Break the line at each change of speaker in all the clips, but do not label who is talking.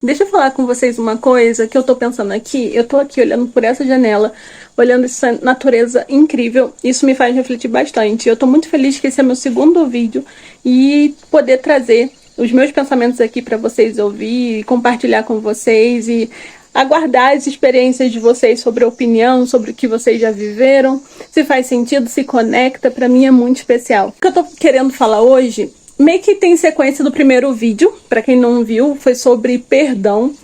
Deixa eu falar com vocês uma coisa que eu tô pensando aqui. Eu tô aqui olhando por essa janela, olhando essa natureza incrível. Isso me faz refletir bastante. Eu tô muito feliz que esse é meu segundo vídeo e poder trazer os meus pensamentos aqui para vocês ouvir, compartilhar com vocês e aguardar as experiências de vocês sobre a opinião, sobre o que vocês já viveram. Se faz sentido, se conecta, pra mim é muito especial. O que eu tô querendo falar hoje meio que tem sequência do primeiro vídeo, pra quem não viu, foi sobre perdão.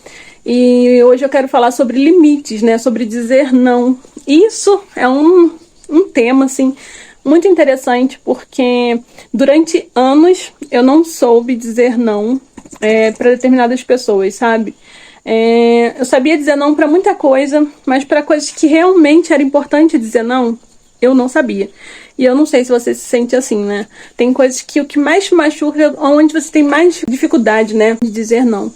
E hoje eu quero falar sobre limites, né? Sobre dizer não. Isso é um tema, assim, muito interessante, porque durante anos eu não soube dizer não para determinadas pessoas, sabe? Eu sabia dizer não para muita coisa, mas para coisas que realmente era importante dizer não, eu não sabia. E eu não sei se você se sente assim, né? Tem coisas que o que mais te machuca é onde você tem mais dificuldade, né? De dizer não.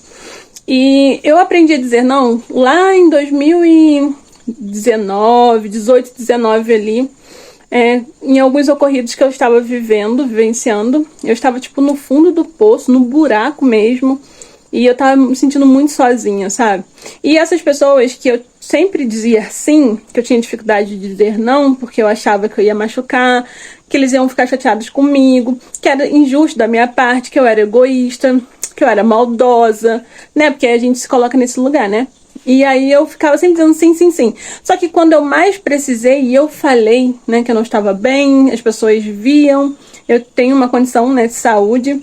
E eu aprendi a dizer não lá em 2019, 18, 19 ali. Em alguns ocorridos que eu estava vivenciando. Eu estava, tipo, no fundo do poço, no buraco mesmo. E eu tava me sentindo muito sozinha, sabe? E essas pessoas que eu sempre dizia sim, que eu tinha dificuldade de dizer não, porque eu achava que eu ia machucar, que eles iam ficar chateados comigo, que era injusto da minha parte, que eu era egoísta, que eu era maldosa, né? Porque a gente se coloca nesse lugar, né? E aí eu ficava sempre dizendo sim, sim, sim. Só que quando eu mais precisei e eu falei, né, que eu não estava bem, as pessoas viam, eu tenho uma condição, né, de saúde,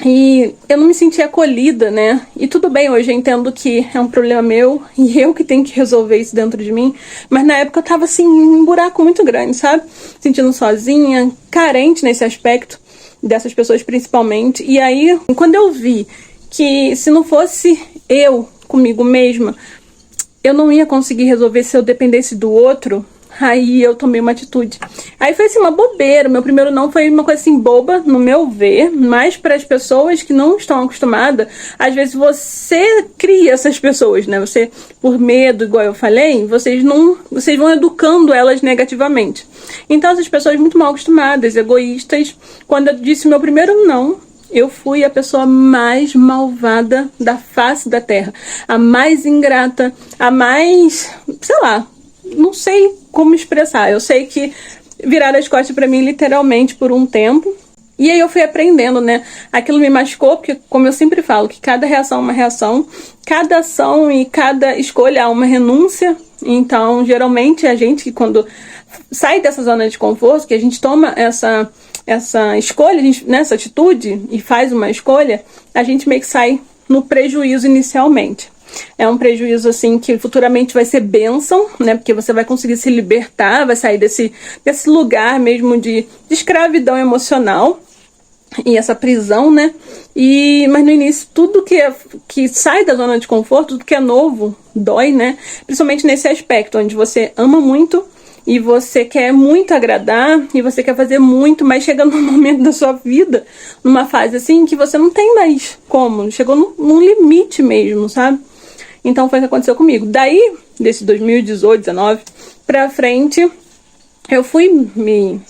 e eu não me sentia acolhida, né? E tudo bem, hoje eu entendo que é um problema meu e eu que tenho que resolver isso dentro de mim. Mas na época eu tava assim, um buraco muito grande, sabe? Sentindo sozinha, carente nesse aspecto, dessas pessoas principalmente. E aí, quando eu vi que se não fosse eu comigo mesma, eu não ia conseguir resolver se eu dependesse do outro, aí eu tomei uma atitude. Aí foi assim, uma bobeira. Meu primeiro não foi uma coisa assim boba, no meu ver, mas para as pessoas que não estão acostumadas, às vezes você cria essas pessoas, né? Você, por medo, igual eu falei, vocês vão educando elas negativamente. Então essas pessoas muito mal acostumadas, egoístas, quando eu disse meu primeiro não, eu fui a pessoa mais malvada da face da terra, a mais ingrata, a mais, sei lá, não sei como expressar. Eu sei que viraram as costas pra mim literalmente por um tempo. E aí eu fui aprendendo, né? Aquilo me machucou, porque, como eu sempre falo, que cada reação é uma reação, cada ação e cada escolha há uma renúncia. Então, geralmente, a gente que quando sai dessa zona de conforto, que a gente toma essa escolha, essa atitude e faz uma escolha, a gente meio que sai no prejuízo inicialmente. É um prejuízo, assim, que futuramente vai ser bênção, né? Porque você vai conseguir se libertar, vai sair desse lugar mesmo de escravidão emocional e essa prisão, né? Mas no início, tudo que sai da zona de conforto, tudo que é novo, dói, né? Principalmente nesse aspecto, onde você ama muito e você quer muito agradar e você quer fazer muito, mas chega num momento da sua vida, numa fase assim, que você não tem mais como. Chegou num limite mesmo, sabe? Então foi o que aconteceu comigo. Daí, desse 2018, 19 pra frente, eu fui me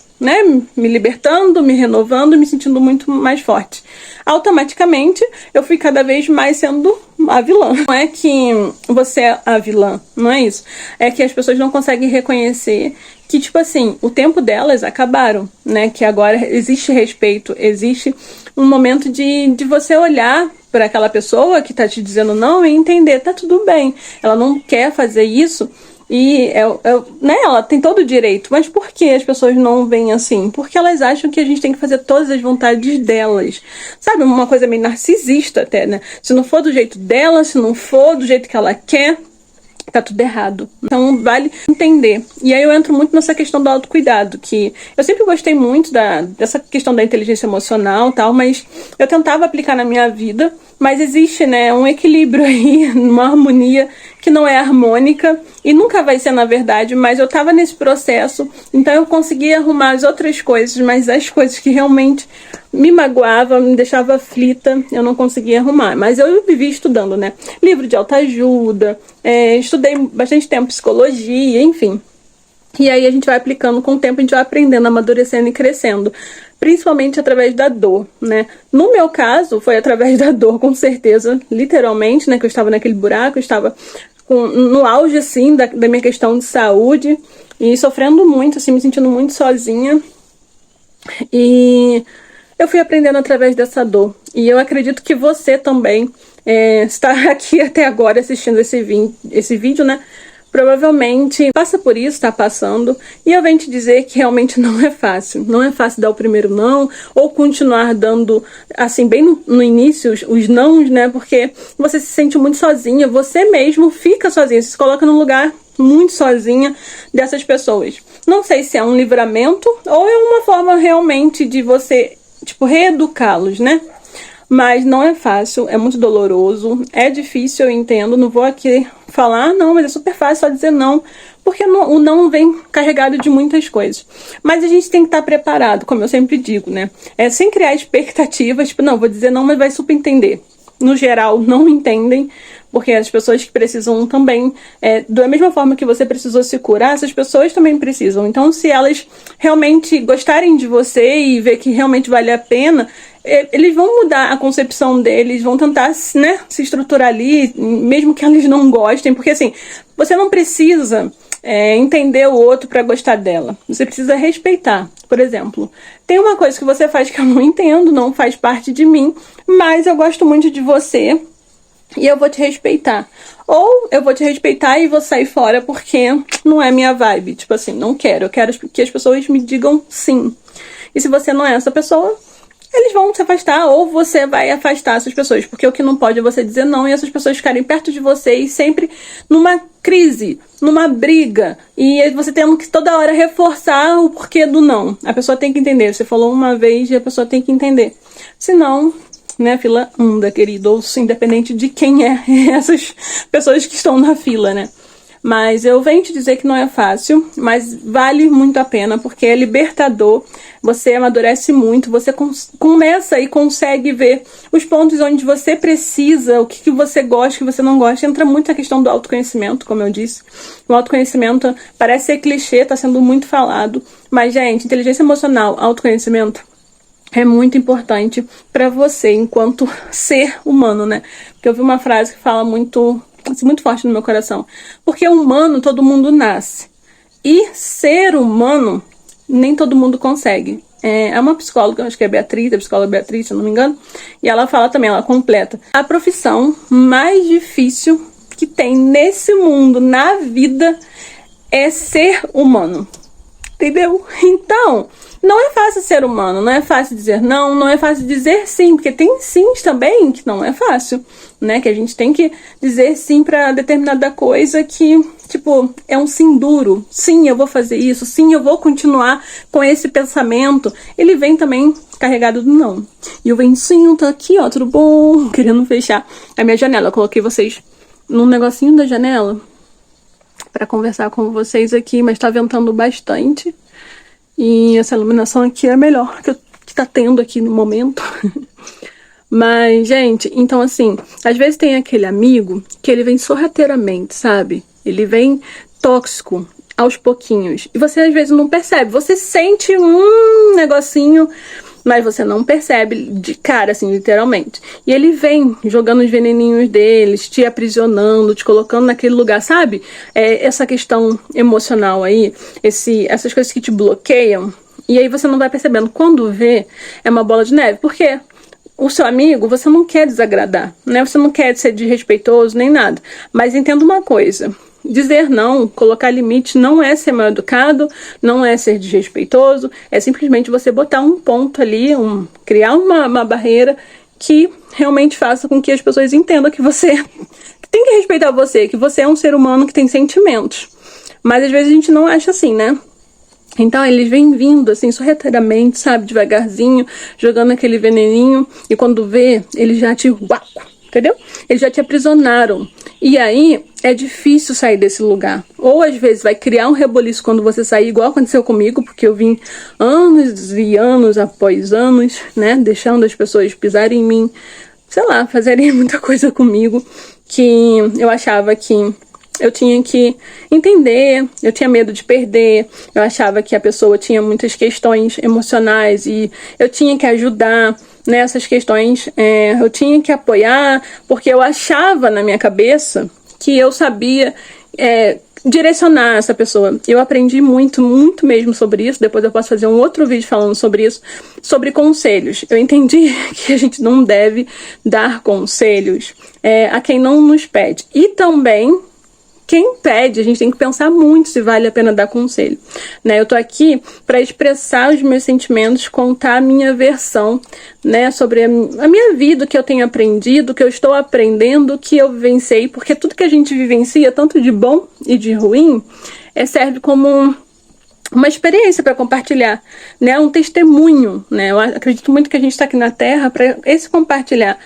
libertando, me renovando, me sentindo muito mais forte. Automaticamente, eu fui cada vez mais sendo a vilã. Não é que você é a vilã, não é isso. É que as pessoas não conseguem reconhecer que, tipo assim, o tempo delas acabaram, né? Que agora existe respeito, existe um momento de você olhar para aquela pessoa que tá te dizendo não e entender, tá tudo bem. Ela não quer fazer isso e né, ela tem todo o direito. Mas por que as pessoas não veem assim? Porque elas acham que a gente tem que fazer todas as vontades delas. Sabe, uma coisa meio narcisista até, né? Se não for do jeito dela, se não for do jeito que ela quer, tá tudo errado. Então vale entender. E aí eu entro muito nessa questão do autocuidado, que eu sempre gostei muito dessa questão da inteligência emocional e tal, mas eu tentava aplicar na minha vida, mas existe, né, um equilíbrio aí, uma harmonia que não é harmônica e nunca vai ser, na verdade, mas eu tava nesse processo, então eu conseguia arrumar as outras coisas, mas as coisas que realmente me magoava, me deixava aflita, eu não conseguia arrumar. Mas eu vivi estudando, né? Livro de autoajuda, estudei bastante tempo psicologia, enfim. E aí a gente vai aplicando com o tempo, a gente vai aprendendo, amadurecendo e crescendo. principalmente através da dor, né? No meu caso, foi através da dor, com certeza, literalmente, né? Que eu estava naquele buraco, eu estava no auge, assim, da minha questão de saúde e sofrendo muito, assim, me sentindo muito sozinha. E eu fui aprendendo através dessa dor. E eu acredito que você também está aqui até agora assistindo esse vídeo, né? Provavelmente passa por isso, tá passando, e eu venho te dizer que realmente não é fácil. Não é fácil dar o primeiro não, ou continuar dando, assim, bem no início, os nãos, né? Porque você se sente muito sozinha, você mesmo fica sozinha, você se coloca num lugar muito sozinha dessas pessoas. Não sei se é um livramento, ou é uma forma realmente de você, tipo, reeducá-los, né? Mas não é fácil, é muito doloroso, é difícil, eu entendo, não vou aqui falar, não, mas é super fácil só dizer não, porque o não vem carregado de muitas coisas. Mas a gente tem que estar preparado, como eu sempre digo, né? Sem criar expectativas, tipo, não, vou dizer não, mas vai super entender. No geral, não entendem, porque as pessoas que precisam também, da mesma forma que você precisou se curar, essas pessoas também precisam. Então, se elas realmente gostarem de você e ver que realmente vale a pena, eles vão mudar a concepção deles, vão tentar, né, se estruturar ali, mesmo que eles não gostem, porque assim, você não precisa entender o outro para gostar dela. Você precisa respeitar. Por exemplo, tem uma coisa que você faz que eu não entendo, não faz parte de mim, mas eu gosto muito de você e eu vou te respeitar. Ou eu vou te respeitar e vou sair fora porque não é minha vibe. Tipo assim, não quero. Eu quero que as pessoas me digam sim. E se você não é essa pessoa, eles vão se afastar, ou você vai afastar essas pessoas, porque o que não pode é você dizer não e essas pessoas ficarem perto de você e sempre numa crise, numa briga, e você tendo que toda hora reforçar o porquê do não. A pessoa tem que entender, você falou uma vez e a pessoa tem que entender. Senão, né, a fila anda, querido, ou independente de quem é essas pessoas que estão na fila, né? Mas eu venho te dizer que não é fácil, mas vale muito a pena, porque é libertador, você amadurece muito, você começa e consegue ver os pontos onde você precisa, o que você gosta, o que você não gosta. Entra muito a questão do autoconhecimento, como eu disse. O autoconhecimento parece ser clichê, tá sendo muito falado, mas, gente, inteligência emocional, autoconhecimento é muito importante para você enquanto ser humano, né? Porque eu vi uma frase que fala muito forte no meu coração. Porque humano, todo mundo nasce. E ser humano, nem todo mundo consegue. É uma psicóloga, acho que é Beatriz, a psicóloga Beatriz, se eu não me engano. E ela fala também, ela completa. A profissão mais difícil que tem nesse mundo, na vida, é ser humano. Entendeu? Então, não é fácil ser humano, não é fácil dizer não, não é fácil dizer sim, porque tem sims também que não é fácil, né? Que a gente tem que dizer sim pra determinada coisa que, tipo, é um sim duro. Sim, eu vou fazer isso, sim, eu vou continuar com esse pensamento. Ele vem também carregado do não. E eu venho sim, tô aqui, ó, tudo bom? Querendo fechar a minha janela. Eu coloquei vocês num negocinho da janela para conversar com vocês aqui, mas tá ventando bastante. E essa iluminação aqui é a melhor que tá tendo aqui no momento. Mas, gente, então assim, às vezes tem aquele amigo que ele vem sorrateiramente, sabe? Ele vem tóxico aos pouquinhos. E você às vezes não percebe. Você sente um negocinho, mas você não percebe de cara, assim, literalmente. E ele vem jogando os veneninhos deles, te aprisionando, te colocando naquele lugar, sabe? Essa questão emocional aí, essas coisas que te bloqueiam. E aí você não vai percebendo. Quando vê, é uma bola de neve. Por quê? O seu amigo, você não quer desagradar, né? Você não quer ser desrespeitoso nem nada. Mas entenda uma coisa. Dizer não, colocar limite não é ser mal educado, não é ser desrespeitoso, é simplesmente você botar um ponto ali, criar uma barreira que realmente faça com que as pessoas entendam que você tem que respeitar você, que você é um ser humano que tem sentimentos. Mas às vezes a gente não acha assim, né? Então eles vêm vindo assim, sorrateiramente, sabe, devagarzinho, jogando aquele veneninho, e quando vê, eles já te entendeu? Eles já te aprisionaram. E aí, é difícil sair desse lugar. Ou, às vezes, vai criar um reboliço quando você sair, igual aconteceu comigo, porque eu vim anos e anos após anos, né? Deixando as pessoas pisarem em mim, sei lá, fazerem muita coisa comigo, que eu achava que eu tinha que entender, eu tinha medo de perder, eu achava que a pessoa tinha muitas questões emocionais e eu tinha que ajudar nessas questões, eu tinha que apoiar, porque eu achava na minha cabeça que eu sabia direcionar essa pessoa. Eu aprendi muito, muito mesmo sobre isso. Depois eu posso fazer um outro vídeo falando sobre isso, sobre conselhos. Eu entendi que a gente não deve dar conselhos a quem não nos pede. E também, quem pede, a gente tem que pensar muito se vale a pena dar conselho, né? Eu tô aqui para expressar os meus sentimentos, contar a minha versão, né, sobre a minha vida, o que eu tenho aprendido, o que eu estou aprendendo, o que eu vivenciei, porque tudo que a gente vivencia, tanto de bom e de ruim, serve como uma experiência para compartilhar, né? Um testemunho, né? Eu acredito muito que a gente está aqui na Terra para esse compartilhar,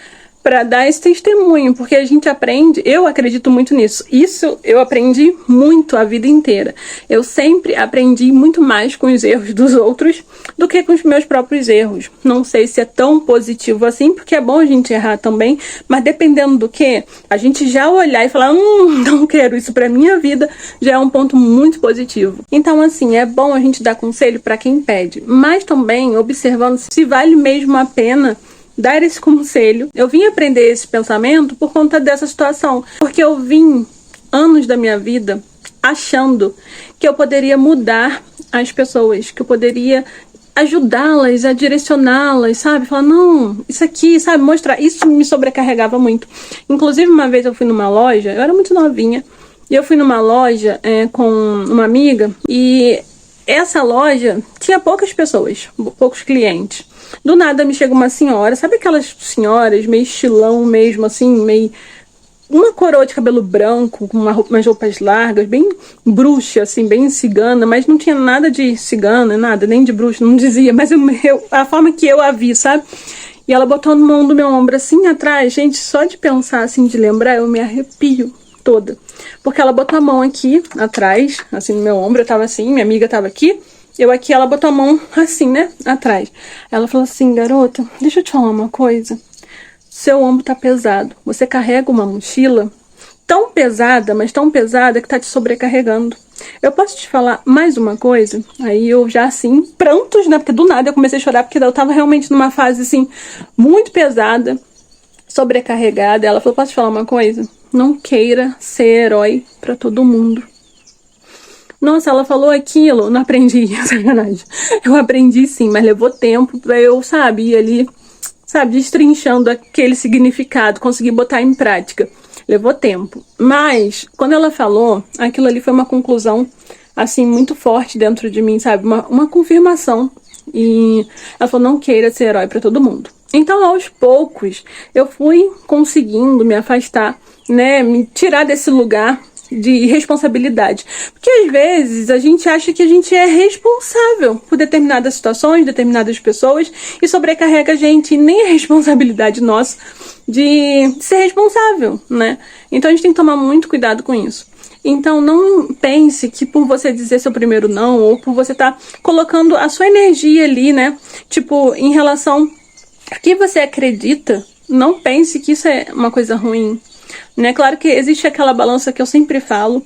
para dar esse testemunho, porque a gente aprende, eu acredito muito nisso. Isso eu aprendi muito a vida inteira. Eu sempre aprendi muito mais com os erros dos outros do que com os meus próprios erros. Não sei se é tão positivo assim, porque é bom a gente errar também, mas dependendo do que, a gente já olhar e falar, não quero isso para minha vida, já é um ponto muito positivo. Então, assim, é bom a gente dar conselho para quem pede, mas também observando se vale mesmo a pena dar esse conselho. Eu vim aprender esse pensamento por conta dessa situação, porque eu vim anos da minha vida achando que eu poderia mudar as pessoas, que eu poderia ajudá-las, a direcioná-las, sabe? Falar, não, isso aqui, sabe? Mostrar. Isso me sobrecarregava muito. Inclusive, uma vez eu fui numa loja, eu era muito novinha, e eu fui numa loja com uma amiga, e essa loja tinha poucas pessoas, poucos clientes. Do nada me chega uma senhora, sabe aquelas senhoras meio estilão mesmo, assim, meio... uma coroa de cabelo branco, com umas roupas largas, bem bruxa, assim, bem cigana, mas não tinha nada de cigana, nada, nem de bruxa, não dizia, mas a forma que eu a vi, sabe? E ela botou a mão do meu ombro assim atrás, gente, só de pensar, assim, de lembrar, eu me arrepio toda. Porque ela botou a mão aqui atrás, assim, no meu ombro, eu tava assim, minha amiga tava aqui, eu aqui, ela botou a mão assim, né, atrás. Ela falou assim, garota, deixa eu te falar uma coisa. Seu ombro tá pesado. Você carrega uma mochila tão pesada, mas tão pesada que tá te sobrecarregando. Eu posso te falar mais uma coisa? Aí eu já, assim, prantos, né, porque do nada eu comecei a chorar, porque eu tava realmente numa fase, assim, muito pesada, sobrecarregada. Ela falou, posso te falar uma coisa? Não queira ser herói pra todo mundo. Nossa, ela falou aquilo, não aprendi, sacanagem. Eu aprendi sim, mas levou tempo pra eu, sabe, ir ali, sabe, destrinchando aquele significado, conseguir botar em prática. Levou tempo. Mas, quando ela falou, aquilo ali foi uma conclusão, assim, muito forte dentro de mim, sabe, uma confirmação. E ela falou, não queira ser herói pra todo mundo. Então, aos poucos, eu fui conseguindo me afastar, né, me tirar desse lugar de responsabilidade. Porque às vezes a gente acha que a gente é responsável por determinadas situações, determinadas pessoas, e sobrecarrega a gente, e nem é responsabilidade nossa de ser responsável, né? Então a gente tem que tomar muito cuidado com isso. Então não pense que por você dizer seu primeiro não, ou por você estar colocando a sua energia ali, né? Tipo, em relação a que você acredita, não pense que isso é uma coisa ruim. Né? Claro que existe aquela balança que eu sempre falo,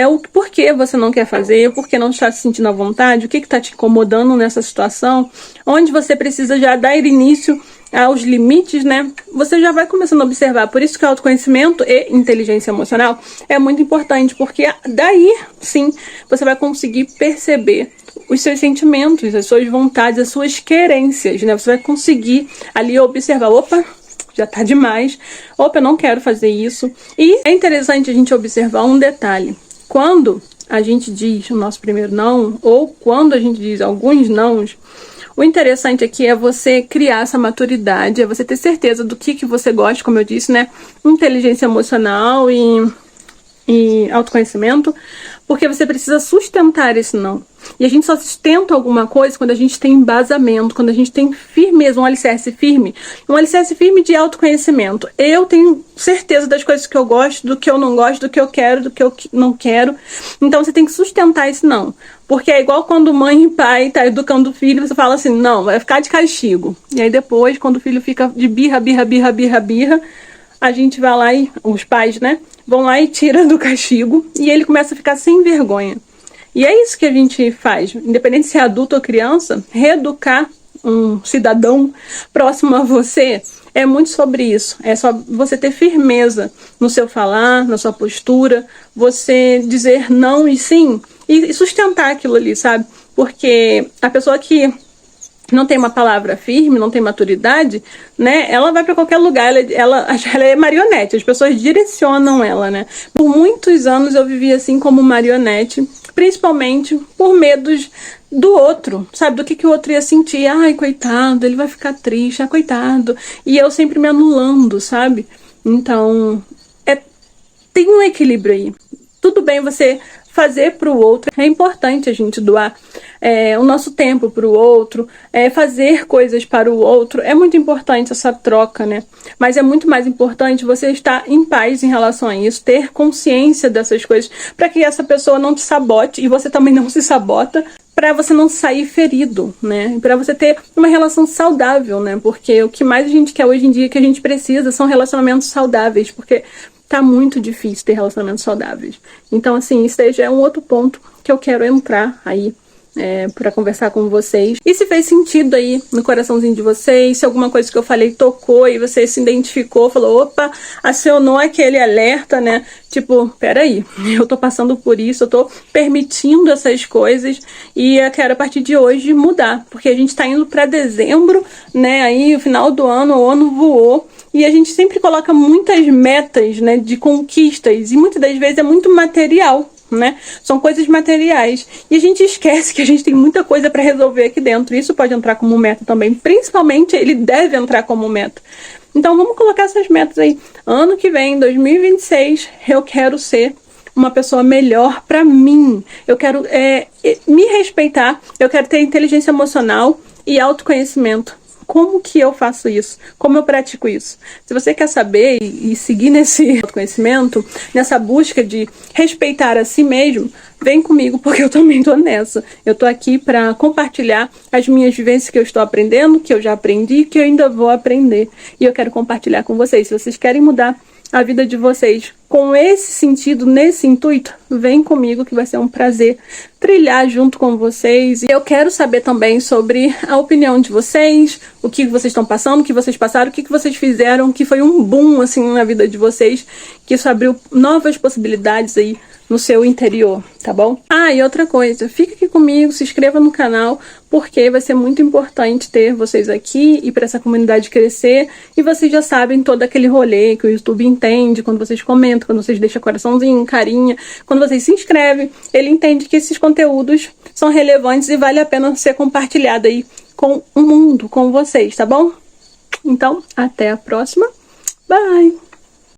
o porquê você não quer fazer, o porquê não está se sentindo à vontade, o que está te incomodando nessa situação, onde você precisa já dar início aos limites, né? Você já vai começando a observar. Por isso que o autoconhecimento e inteligência emocional é muito importante, porque daí, sim, você vai conseguir perceber os seus sentimentos, as suas vontades, as suas querências, né? Você vai conseguir ali observar, opa, já tá demais, opa, eu não quero fazer isso. E é interessante a gente observar um detalhe. Quando a gente diz o nosso primeiro não, ou quando a gente diz alguns nãos, o interessante aqui é você criar essa maturidade, é você ter certeza do que você gosta, como eu disse, né? Inteligência emocional e autoconhecimento, porque você precisa sustentar esse não. E a gente só sustenta alguma coisa quando a gente tem embasamento, quando a gente tem firmeza, um alicerce firme de autoconhecimento. Eu tenho certeza das coisas que eu gosto, do que eu não gosto, do que eu quero, do que eu não quero. Então você tem que sustentar esse não. Porque é igual quando mãe e pai tá educando o filho, você fala assim, não, vai ficar de castigo. E aí depois, quando o filho fica de birra, a gente vai lá e os pais, né, vão lá e tiram do castigo e ele começa a ficar sem vergonha. E é isso que a gente faz, independente se é adulto ou criança, reeducar um cidadão próximo a você é muito sobre isso. É só você ter firmeza no seu falar, na sua postura, você dizer não e sim, e sustentar aquilo ali, sabe? Porque a pessoa que não tem uma palavra firme, não tem maturidade, né? Ela vai para qualquer lugar, ela é marionete, as pessoas direcionam ela, né? Por muitos anos eu vivi assim como marionete, principalmente por medos do outro, sabe? Do que o outro ia sentir. Ai, coitado, ele vai ficar triste, ah, coitado. E eu sempre me anulando, sabe? Então, tem um equilíbrio aí. Tudo bem você fazer para o outro. É importante a gente doar o nosso tempo para o outro, fazer coisas para o outro. É muito importante essa troca, né? Mas é muito mais importante você estar em paz em relação a isso, ter consciência dessas coisas, para que essa pessoa não te sabote e você também não se sabota, para você não sair ferido, né? Para você ter uma relação saudável, né? Porque o que mais a gente quer hoje em dia, que a gente precisa, são relacionamentos saudáveis, porque tá muito difícil ter relacionamentos saudáveis. Então, assim, isso daí já é um outro ponto que eu quero entrar aí para conversar com vocês. E se fez sentido aí no coraçãozinho de vocês, se alguma coisa que eu falei tocou e você se identificou, falou, opa, acionou aquele alerta, né? Tipo, peraí, eu tô passando por isso, eu tô permitindo essas coisas e eu quero a partir de hoje mudar, porque a gente tá indo para dezembro, né? Aí, o final do ano, o ano voou. E a gente sempre coloca muitas metas, né, de conquistas, e muitas das vezes é muito material, né? São coisas materiais. E a gente esquece que a gente tem muita coisa para resolver aqui dentro. Isso pode entrar como meta também. Principalmente, ele deve entrar como meta. Então, vamos colocar essas metas aí. Ano que vem, 2026, eu quero ser uma pessoa melhor para mim. Eu quero me respeitar. Eu quero ter inteligência emocional e autoconhecimento. Como que eu faço isso? Como eu pratico isso? Se você quer saber e seguir nesse autoconhecimento, nessa busca de respeitar a si mesmo, vem comigo, porque eu também tô nessa. Eu tô aqui para compartilhar as minhas vivências que eu estou aprendendo, que eu já aprendi, que eu ainda vou aprender. E eu quero compartilhar com vocês. Se vocês querem mudar a vida de vocês com esse sentido, nesse intuito, vem comigo que vai ser um prazer trilhar junto com vocês. E eu quero saber também sobre a opinião de vocês, o que vocês estão passando, o que vocês passaram, o que vocês fizeram, que foi um boom assim na vida de vocês, que isso abriu novas possibilidades aí no seu interior, tá bom? Ah, e outra coisa, fica aqui comigo, se inscreva no canal, porque vai ser muito importante ter vocês aqui e para essa comunidade crescer. E vocês já sabem todo aquele rolê que o YouTube entende, quando vocês comentam, quando vocês deixam coraçãozinho, carinha, quando vocês se inscrevem, ele entende que esses conteúdos são relevantes e vale a pena ser compartilhado aí com o mundo, com vocês, tá bom? Então, até a próxima. Bye!